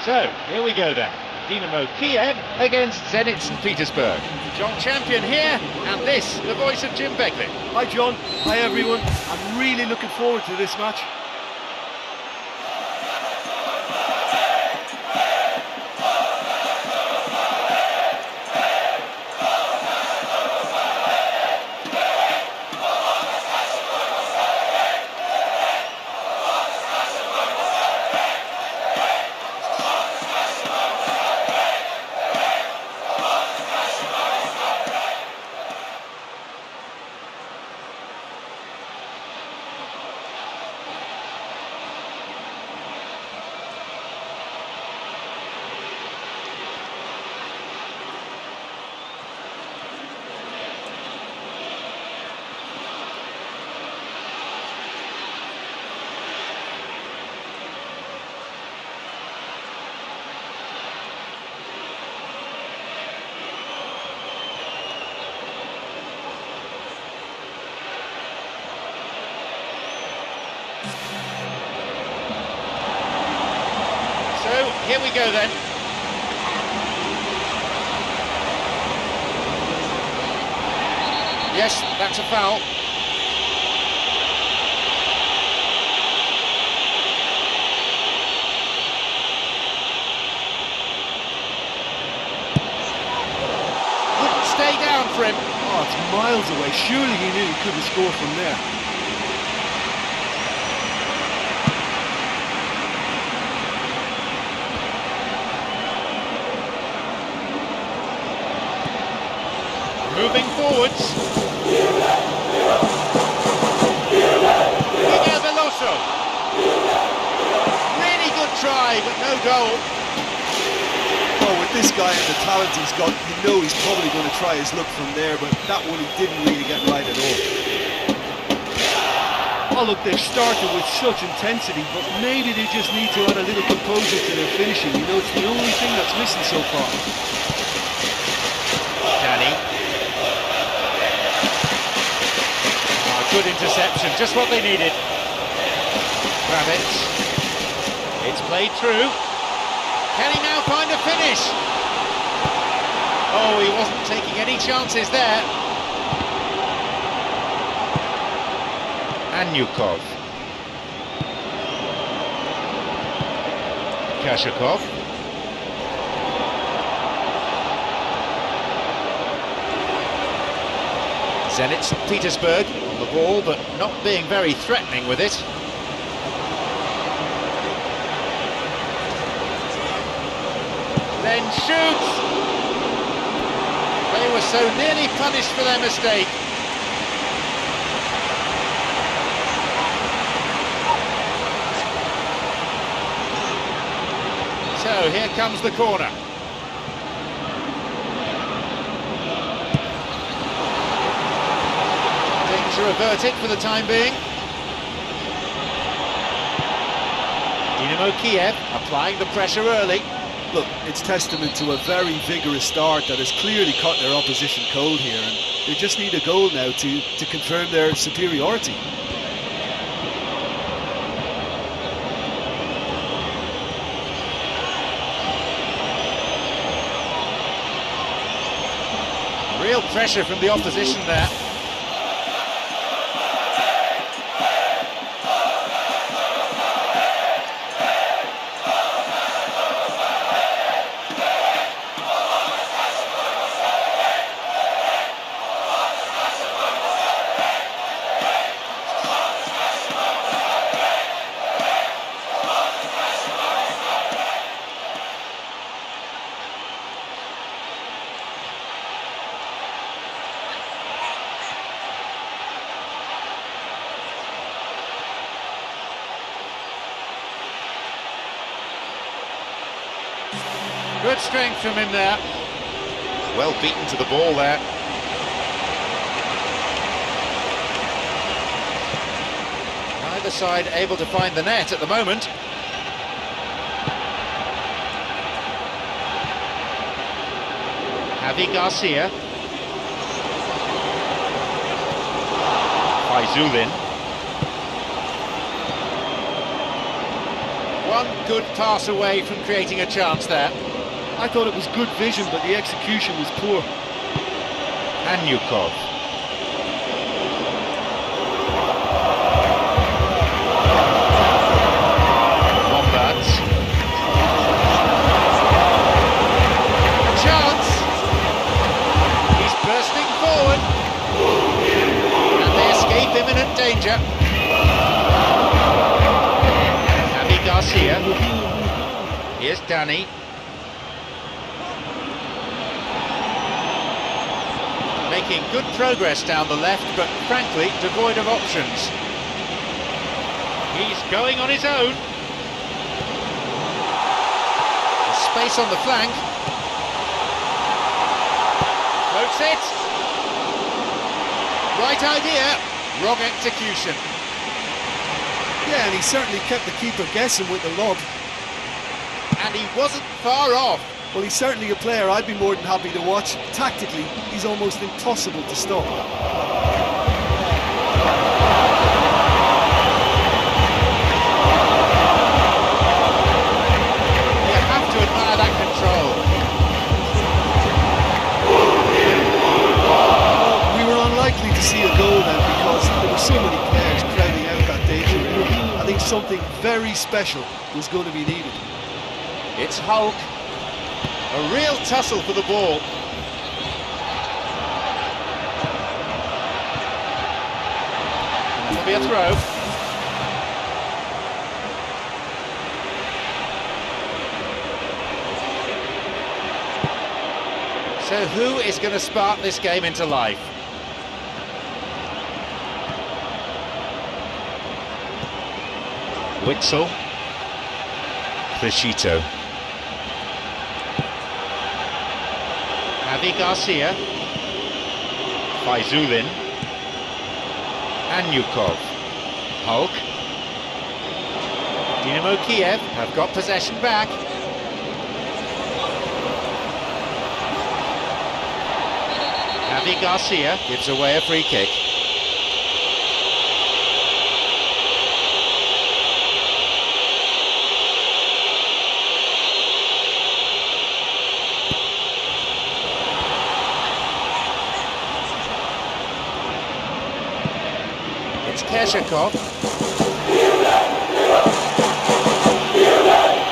So, here we go then. Dinamo Kiev against Zenit St. Petersburg. John Champion here, and this, the voice of Jim Begley. Hi John, hi everyone. I'm really looking forward to this match. So, here we go then. Yes, that's a foul. Couldn't stay down for him. Oh, it's miles away. Surely he knew he couldn't score from there. Moving forwards. Miguel Veloso. Really good try, but no goal. Oh, with this guy and the talent he's got, you know he's probably going to try his luck from there, but that one he didn't really get right at all. Oh look, they've started with such intensity, but maybe they just need to add a little composure to their finishing. You know, it's the only thing that's missing so far. Danny. Good interception, just what they needed. Kravitz. It's played through. Can he now find a finish? Oh, he wasn't taking any chances there. Anyukov. Kashakov. Zenit St. Petersburg on the ball, but not being very threatening with it. Then shoots! They were so nearly punished for their mistake. So here comes the corner. Averted for the time being. Dinamo Kiev applying the pressure early. Look, it's testament to a very vigorous start that has clearly caught their opposition cold here, and they just need a goal now to confirm their superiority. Real pressure from the opposition there. Good strength from him there. Well beaten to the ball there. Neither side able to find the net at the moment. Javi Garcia. Faizulin. One good pass away from creating a chance there. I thought it was good vision, but the execution was poor. Anyukov. Wombats. A chance. He's bursting forward. And they escape imminent danger. Javi Garcia. Here's Danny. Making good progress down the left, but frankly devoid of options. He's going on his own. There's space on the flank. Floats it. Right idea, wrong execution. Yeah, and he certainly kept the keeper guessing with the lob. And he wasn't far off. Well, he's certainly a player I'd be more than happy to watch. Tactically, he's almost impossible to stop. You have to admire that control. Well, we were unlikely to see a goal then because there were so many players crowding out that danger area. I think something very special was going to be needed. It's Hulk. A real tussle for the ball. That'll be a throw. So who is going to spark this game into life? Witzel. Crescito. Javi Garcia, Faizulin, Anyukov, Hulk, Dinamo Kiev have got possession back. Javi Garcia gives away a free kick. It's Kershakov.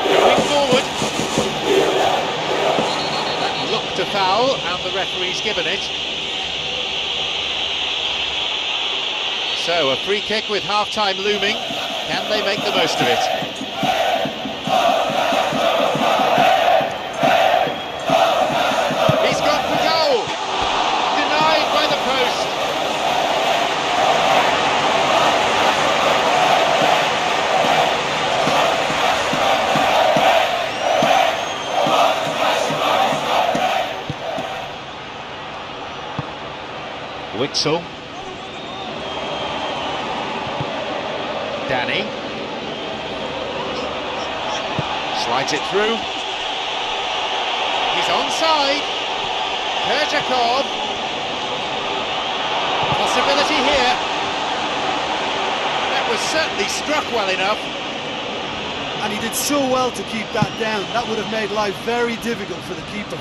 Going forward. That looked a foul, and the referee's given it. So, a free kick with half-time looming. Can they make the most of it? He's gone for goal! Denied by the post. Witzel. Danny. Slides it through. He's onside. Kershakov. Possibility here. That was certainly struck well enough. And he did so well to keep that down. That would have made life very difficult for the keeper.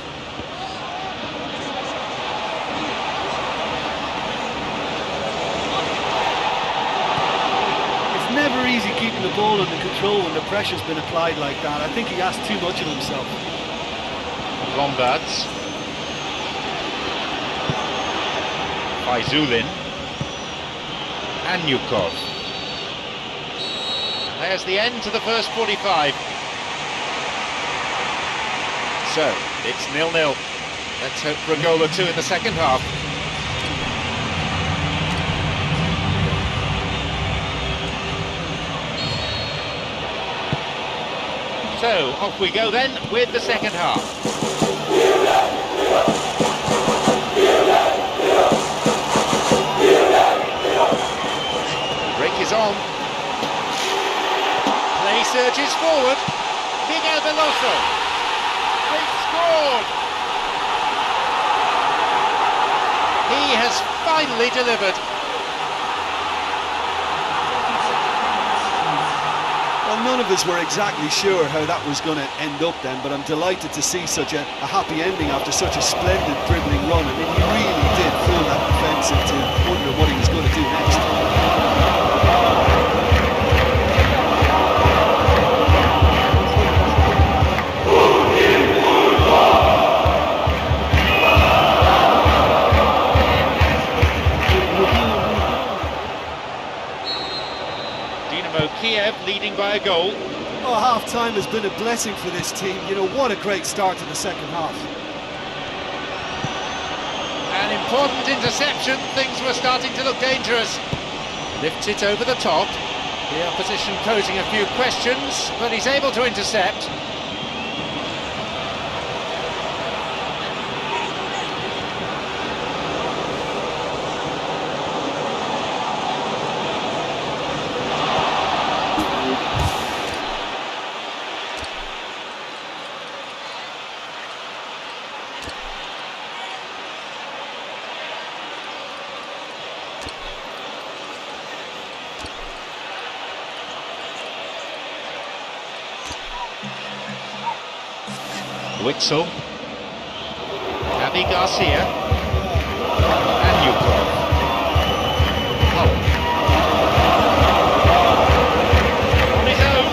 Never easy keeping the ball under control when the pressure's been applied like that. I think he asked too much of himself. Lombards. Faizulin. Anyukov. There's the end to the first 45. So, it's 0-0. Let's hope for a goal or two in the second half. So, off we go then with the second half. Break is on. Play surges forward. Miguel Veloso. They've scored. He has finally delivered. Well, none of us were exactly sure how that was going to end up then, but I'm delighted to see such a happy ending after such a splendid dribbling run. I mean, he really did fool that defence into wondering what he was going to do next. Kiev leading by a goal. Oh, half-time has been a blessing for this team. You know, what a great start to the second half. An important interception. Things were starting to look dangerous. Lifts it over the top. The opposition posing a few questions, but he's able to intercept. Witzel, Javi Garcia, and Yukov. Oh. On his own.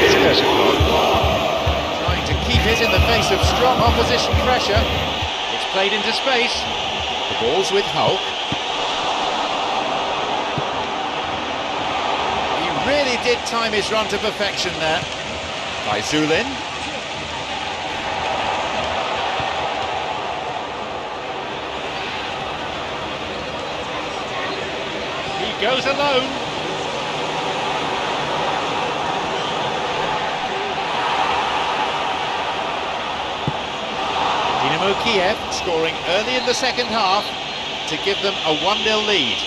It's Kershaw. Trying to keep it in the face of strong opposition pressure. It's played into space. The ball's with Hulk. Really did time his run to perfection there by Zulin. He goes alone. Dynamo Kiev scoring early in the second half to give them a 1-0 lead.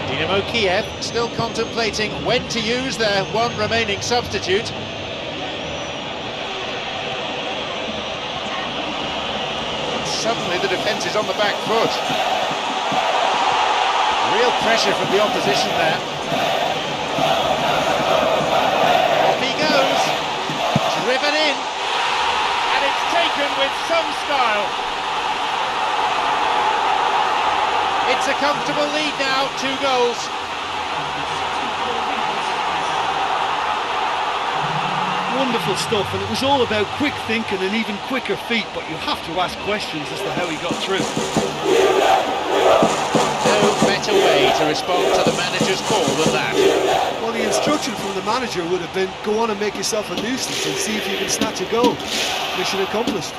Dynamo Kiev still contemplating when to use their one remaining substitute. And suddenly the defence is on the back foot. Real pressure from the opposition there. Off he goes, driven in, and it's taken with some style. It's a comfortable lead now, 2 goals. Wonderful stuff, and it was all about quick thinking and even quicker feet, but you have to ask questions as to how he got through. No better way to respond to the manager's call than that. Well, the instruction from the manager would have been, go on and make yourself a nuisance and see if you can snatch a goal. Mission accomplished.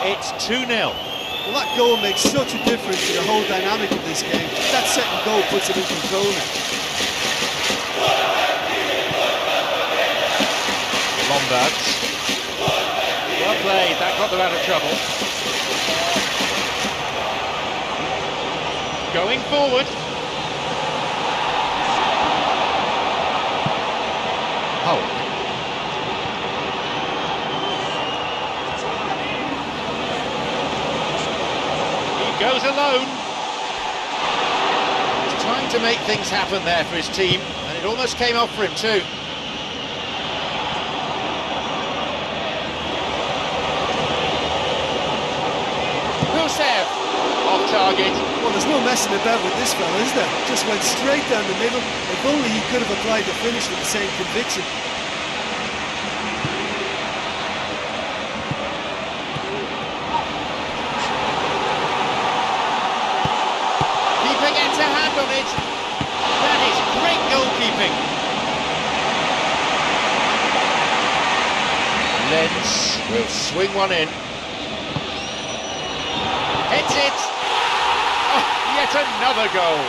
It's 2-0. Well, that goal makes such a difference to the whole dynamic of this game. That second goal puts him in control now. Lombards. Well played, that got them out of trouble. Going forward. Hulk. Goes alone. He's trying to make things happen there for his team, and it almost came off for him too. Gusev off target. Well, there's no messing about with this fella, is there? Just went straight down the middle. If only he could have applied the finish with the same conviction. Gets a hand on it. That is great goalkeeping. Lenz will swing one in. Hits it. Oh, yet another goal.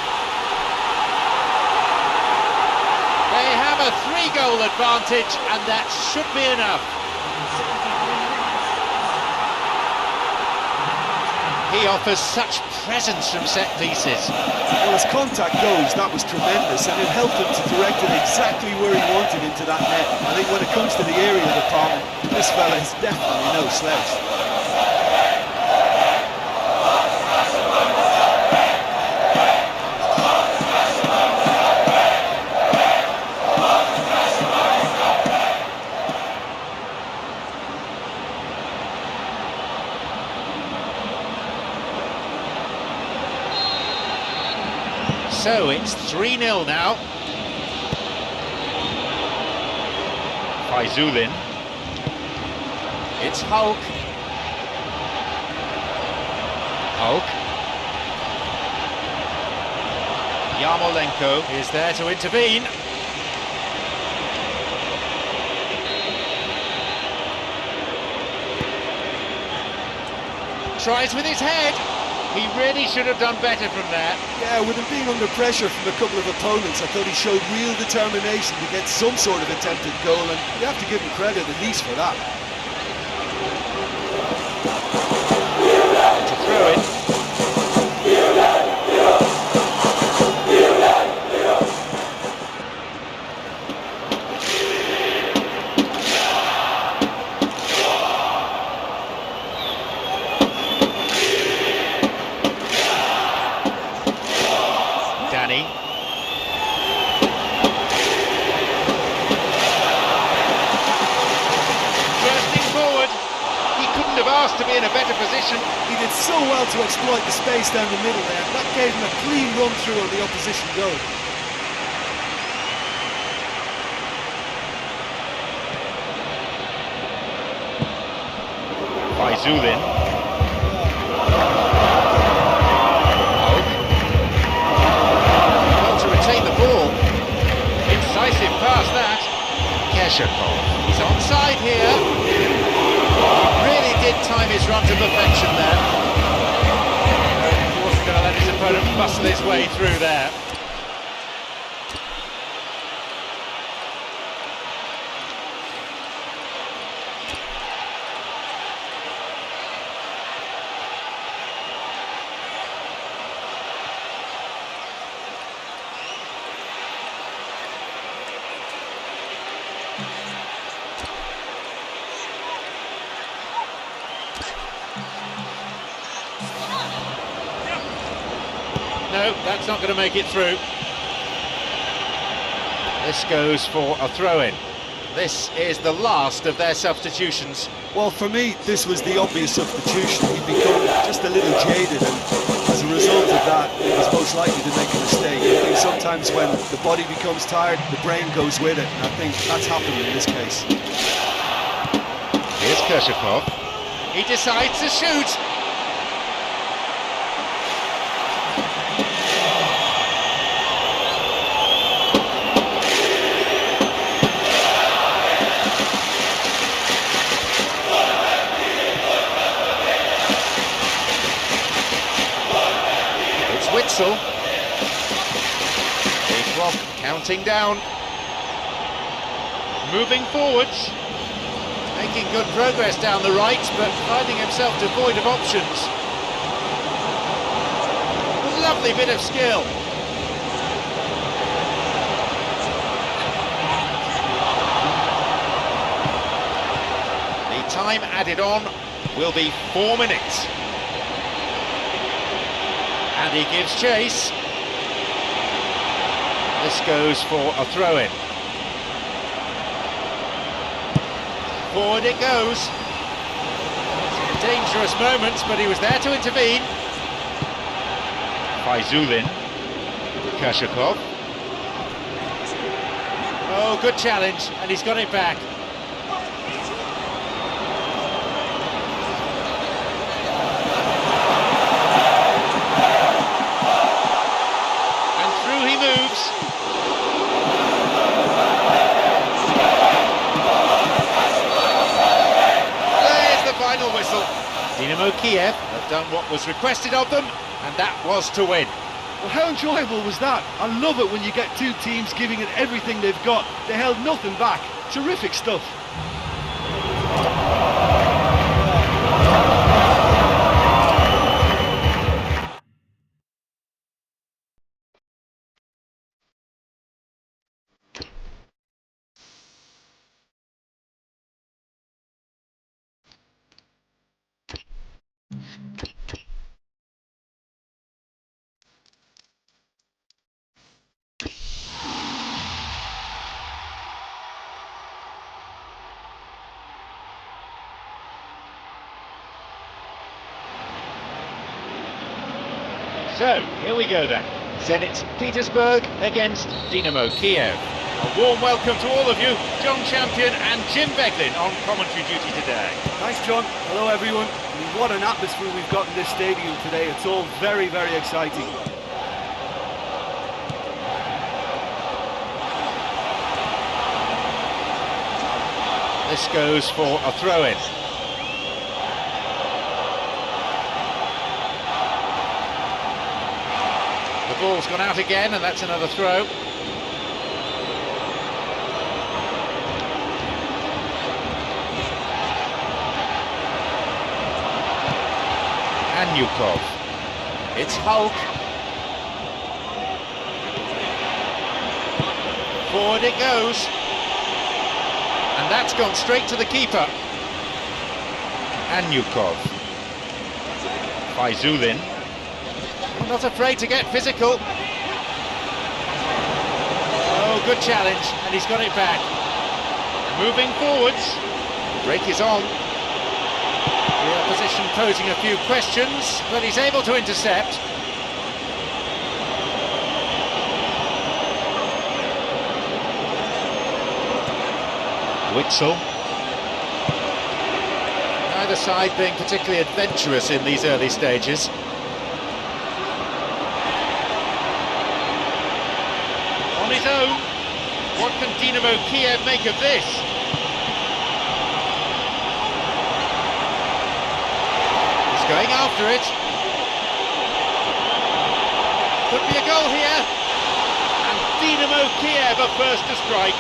They have a 3-goal advantage, and that should be enough. He offers such presence from set pieces. Well, as contact goes, that was tremendous, and it helped him to direct it exactly where he wanted into that net. I think when it comes to the area department, this fella is definitely no slouch. So it's 3-0 now. Faizullin. It's Hulk. Hulk. Yarmolenko is there to intervene. Tries with his head. He really should have done better from there. Yeah, with him being under pressure from a couple of opponents, I thought he showed real determination to get some sort of attempted goal, and you have to give him credit at least for that. To throw it. To be in a better position. He did so well to exploit the space down the middle there. That gave him a clean run through on the opposition goal. Faizullin. Well, to retain the ball. Incisive pass that. Keshakov. He's onside here. Really did time his run to perfection there. He wasn't going to let his opponent muscle his way through there. No, that's not going to make it through. This goes for a throw-in. This is the last of their substitutions. Well, for me, this was the obvious substitution. He'd become just a little jaded, and as a result of that, he was most likely to make a mistake. I think sometimes when the body becomes tired, the brain goes with it, and I think that's happened in this case. Here's Kershakov. He decides to shoot. Witsel. The clock counting down. Moving forwards. Making good progress down the right, but finding himself devoid of options. Lovely bit of skill. The time added on will be 4 minutes. And he gives chase. This goes for a throw-in. Forward it goes. It's a dangerous moment, but he was there to intervene. Faizullin. Kershakov. Oh, good challenge, and he's got it back. Dinamo Kiev have done what was requested of them, and that was to win. Well, how enjoyable was that? I love it when you get two teams giving it everything they've got. They held nothing back. Terrific stuff. So, here we go then. Zenit Petersburg against Dinamo Kiev. A warm welcome to all of you, John Champion and Jim Beglin on commentary duty today. Thanks, John. Hello, everyone. I mean, what an atmosphere we've got in this stadium today. It's all very, very exciting. This goes for a throw-in. The ball's gone out again, and that's another throw. Anyukov. It's Hulk. Forward it goes. And that's gone straight to the keeper. Anyukov. Faizulin. Not afraid to get physical. Oh, good challenge, and he's got it back. Moving forwards. Break is on. The opposition posing a few questions, but he's able to intercept. Witsel. Neither side being particularly adventurous in these early stages. On his own, what can Dinamo Kiev make of this? He's going after it. Could be a goal here. And Dinamo Kiev are first to strike.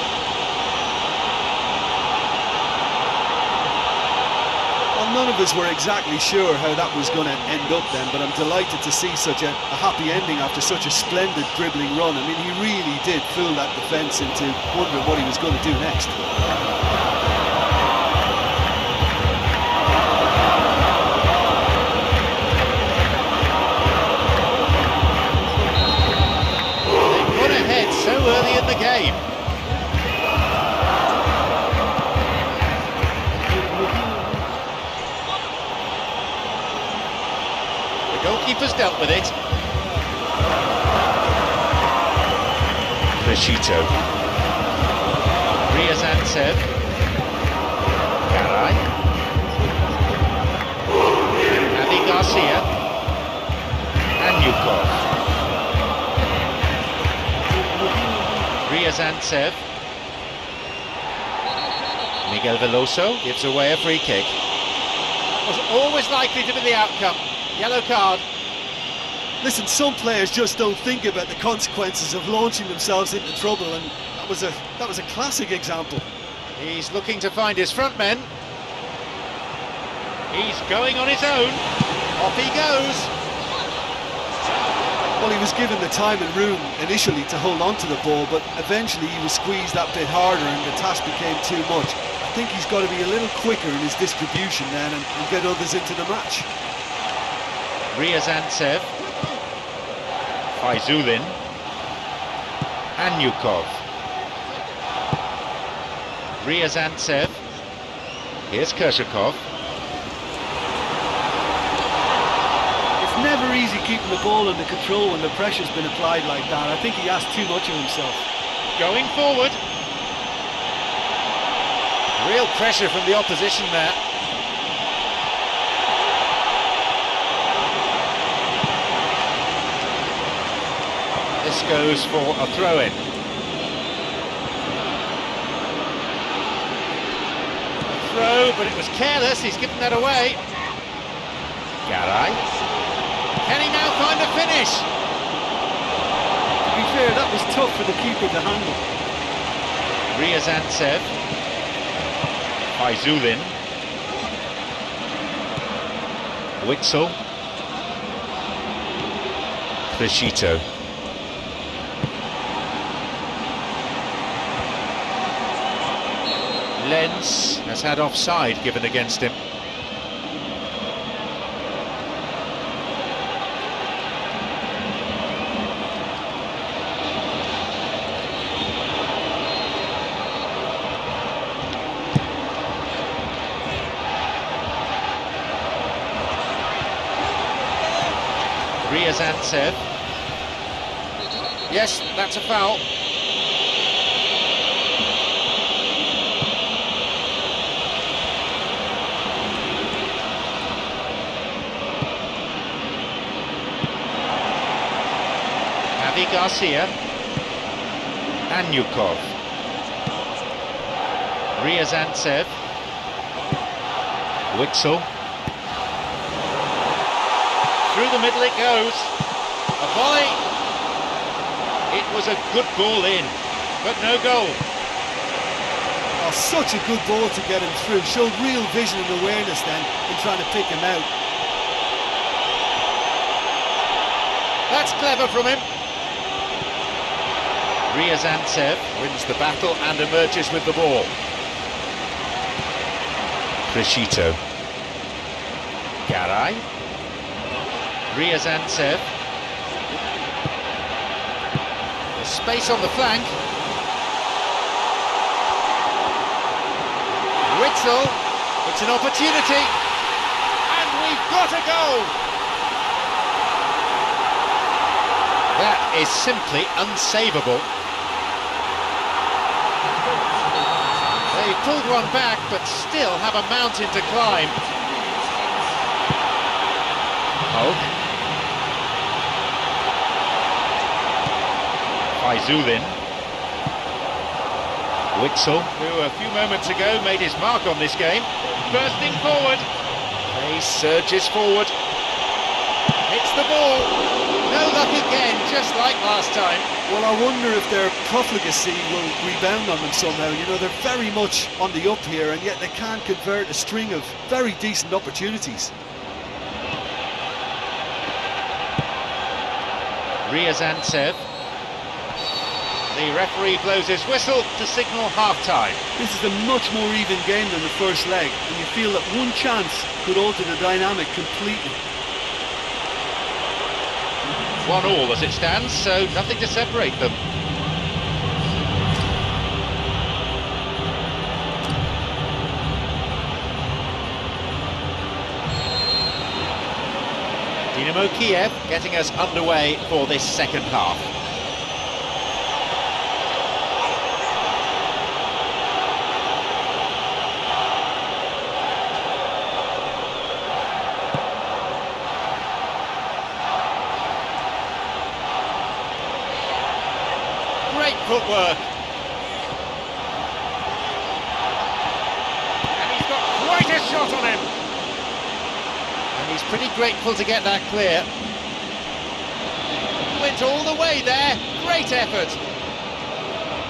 None of us were exactly sure how that was going to end up then, but I'm delighted to see such a happy ending after such a splendid dribbling run. I mean, he really did fool that defence into wondering what he was going to do next. They've gone ahead so early in the game. Goalkeeper's dealt with it. Kreshito. Ryazantsev. Garay. Andy Garcia. Anyukov. Ryazantsev. Miguel Veloso gives away a free kick. That was always likely to be the outcome. Yellow card. Listen, some players just don't think about the consequences of launching themselves into trouble, and that was a classic example. He's looking to find his front men. He's going on his own. Off he goes. Well, he was given the time and room initially to hold on to the ball, but eventually he was squeezed that bit harder and the task became too much. I think he's got to be a little quicker in his distribution then and get others into the match. Ryazantsev, Faizulin, Anyukov, Ryazantsev, here's Kershakov. It's never easy keeping the ball under control when the pressure's been applied like that. I think he asked too much of himself. Going forward. Real pressure from the opposition there. This goes for a throw-in. Throw, but it was careless. He's given that away. Garay. Can he now find a finish? To be fair, that was tough for the keeper to handle. Ryazantsev. Faizulin. Witsel. Kreshito. Lenz has had offside given against him. Ryazantsev. Yes, that's a foul. Javi Garcia. Anyukov. Ryazantsev. Witsel. Through the middle it goes. A volley. It was a good ball in, but no goal. Oh, such a good ball to get him through. Showed real vision and awareness then in trying to pick him out. That's clever from him. Ryazantsev wins the battle and emerges with the ball. Crescito. Garay. Ryazantsev. There's space on the flank. Witsel. It's an opportunity. And we've got a goal! That is simply unsavable. They pulled one back, but still have a mountain to climb. Hulk. Faizulin. Witsel, who a few moments ago made his mark on this game, bursting forward. He surges forward. Hits the ball. No luck again, just like last time. Well, I wonder if their profligacy will rebound on them somehow. You know, they're very much on the up here, and yet they can't convert a string of very decent opportunities. Ryazantsev. The referee blows his whistle to signal half-time. This is a much more even game than the first leg, and you feel that one chance could alter the dynamic completely. 1-1 as it stands, so nothing to separate them. Dynamo Kiev getting us underway for this second half. Great footwork. And he's got quite a shot on him. And he's pretty grateful to get that clear. Went all the way there. Great effort.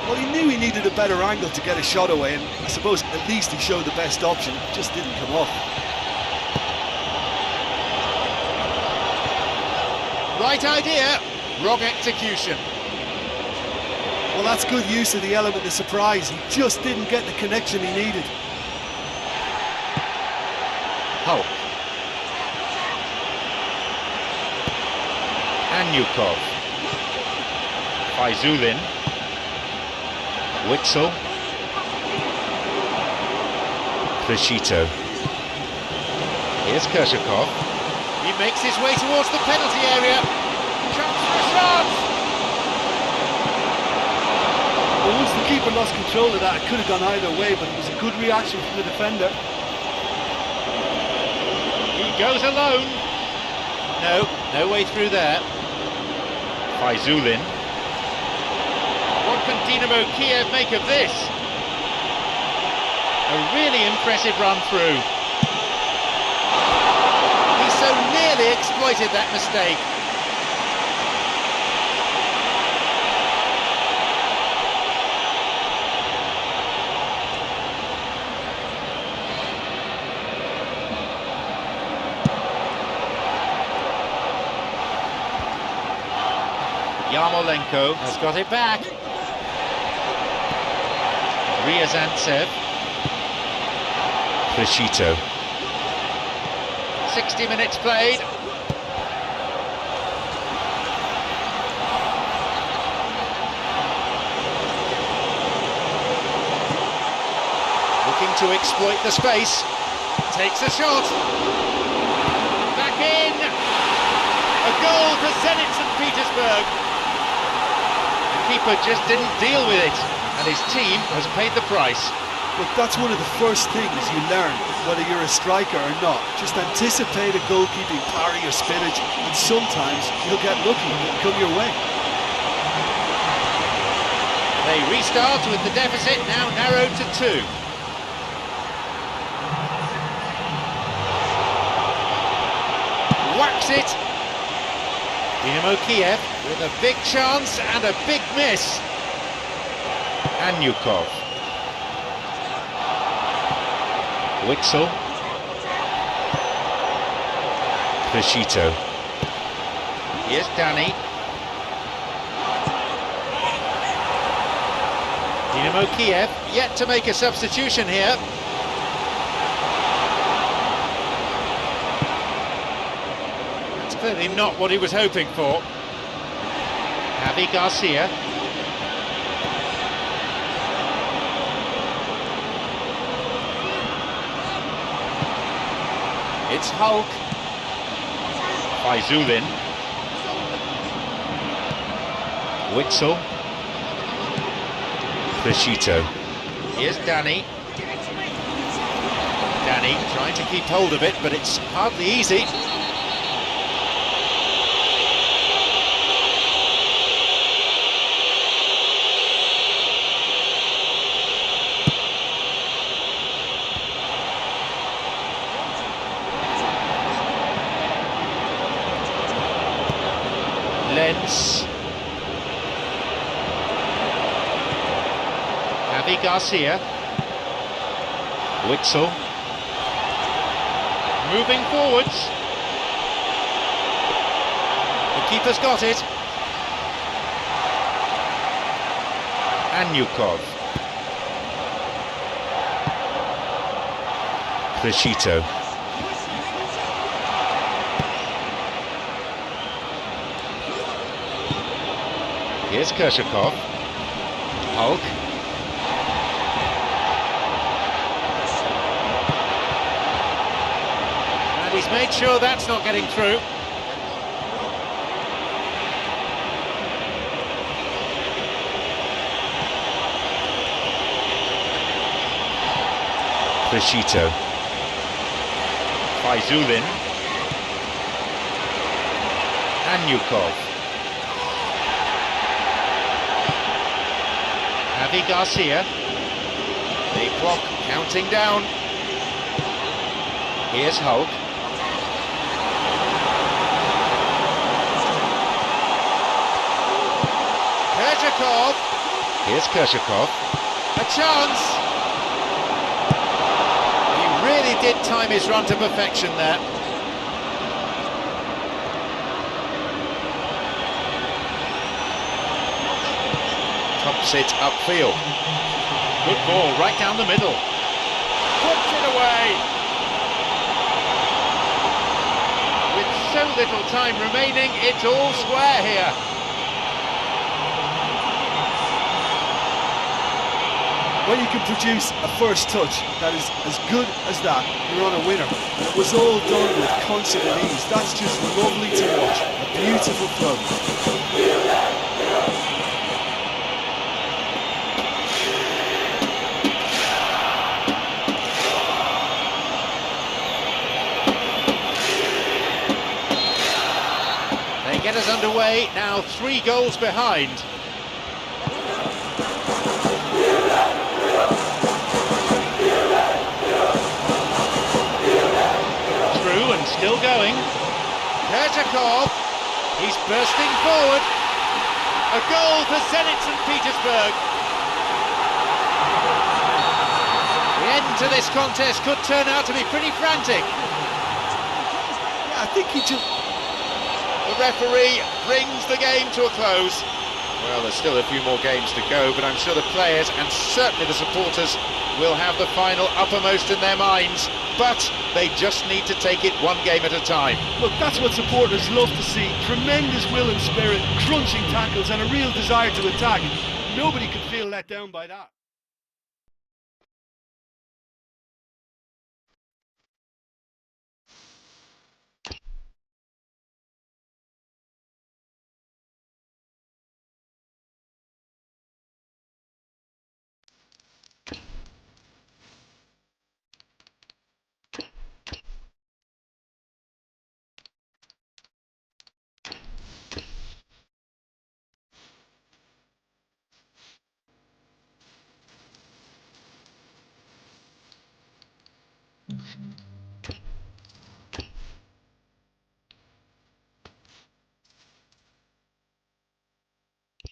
Well, he knew he needed a better angle to get a shot away, and I suppose at least he showed the best option. It just didn't come off. Right idea, wrong execution. Well, that's good use of the element of surprise. He just didn't get the connection he needed. Hulk. Anyukov. Faizulin. Witsel. Crescito. Here's Kershakov. He makes his way towards the penalty area. Chance for a shot! Well, once the keeper lost control of that, it could have gone either way, but it was a good reaction from the defender. He goes alone. No way through there. Faizulin. What can Dynamo Kiev make of this? A really impressive run through. He so nearly exploited that mistake. Yarmolenko has got it back. Ryazantsev. Crescito. 60 minutes played. Looking to exploit the space. Takes a shot. Back in. A A goal for Zenit St. Petersburg. The keeper just didn't deal with it, and his team has paid the price. Look, that's one of the first things you learn, whether you're a striker or not. Just anticipate a goalkeeping parry or spillage, and sometimes you'll get lucky and it'll come your way. They restart with the deficit now narrowed to 2. Whacks it. Dynamo Kiev with a big chance and a big miss. Anyukov. Witsel. Crescito. Here's Danny. Dynamo Kiev yet to make a substitution here. That's clearly not what he was hoping for. Javi Garcia. It's Hulk. Faizulin. Witsel. Crescito. Here's Danny. Danny trying to keep hold of it, but it's hardly easy. Lenz. Javi Garcia. Witsel. Moving forwards. The keeper's got it. Anyukov. Crescito. Here's Kershakov. Hulk. And he's made sure that's not getting through. Crescito. Faizulin. Anyukov. Javi Garcia. The clock counting down. Here's Hulk. Kershakov. Here's Kershakov. A chance. He really did time his run to perfection there. Tops it upfield. Good ball right down the middle. Puts it away. With so little time remaining, it's all square here. When you can produce a first touch that is as good as that, you're on a winner. And it was all done with confident ease. That's just lovely to watch. A beautiful throw. They get us underway, now 3 goals behind. Through and still going. Kershakov, he's bursting forward. A goal for Zenit St. Petersburg. The end to this contest could turn out to be pretty frantic. Yeah, I think he just... The referee brings the game to a close. Well, there's still a few more games to go, but I'm sure the players and certainly the supporters will have the final uppermost in their minds. But they just need to take it one game at a time. Look, that's what supporters love to see. Tremendous will and spirit, crunching tackles and a real desire to attack. Nobody could feel let down by that.